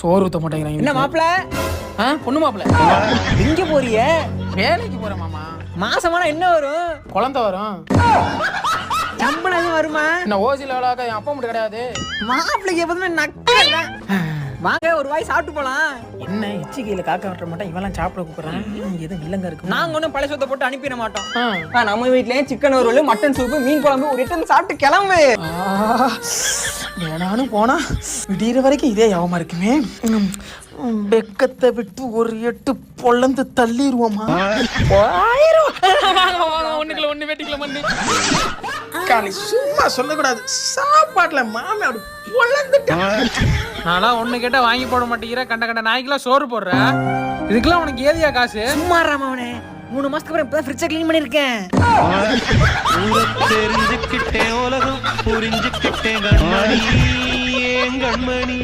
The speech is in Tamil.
சோறு ஊத்த மாட்டேங்கிறாங்க. என்ன மாப்பிள? பொண்ணு மாப்பிள. எங்க போறிய? வேலைக்கு போறேன் மாமா. மாசமானா என்ன வரும்? குழந்தை வரும். சம்பளம் வருமா? என்ன ஓசில வேலைக்க என் அப்பா மட்டும் கிடையாது. மாப்பிளைக்கு எப்போதுமே நக்கல. வாங்க ஒரு வாய் சாப்பிட்டு போலாம். என்ன எச்சிக்கையில காக்க விட்டுற மாட்டேன், இவெல்லாம் சாப்பிட கூப்பிடுறான். எதுவும் இல்லங்க இருக்கு. நாங்க ஒன்றும் பழைய சொத்தை போட்டு அனுப்பிட மாட்டோம். நம்ம வீட்லயே சிக்கன் ஒரு மட்டன் சூப்பு மீன் குழம்பு ஒரு 8 சாப்பிட்டு கிளம்பு. நானும் போனா விடிகிற வரைக்கும் இதே யாவமா இருக்குமே. வெக்கத்தை விட்டு ஒரு 8 பொழந்து தள்ளிடுவோமா? ஒண்ணு வெட்டிக்கல மண்ணு காலி சும்மா சொல்லக்கூடாது. சாப்பாட்டுல மாமி அப்படி பொழந்துட்டான். நான்லாம் ஒண்ணு கேட்டா வாங்கி போட மாட்டேங்கிற, கண்ட கண்ட நாய்க்கெல்லாம் சோறு போடுற. இதுக்கெல்லாம் உனக்கு ஏதியா காசு? சும்மா ராமவனே, 3 மாசத்துக்கு அப்புறம் இப்பதான் ஃப்ரிட்ஜை க்ளீன் பண்ணிருக்கேன். தெரிஞ்சுக்கிட்டேன் உலகம் புரிஞ்சுக்கிட்டேன் கண்மணி.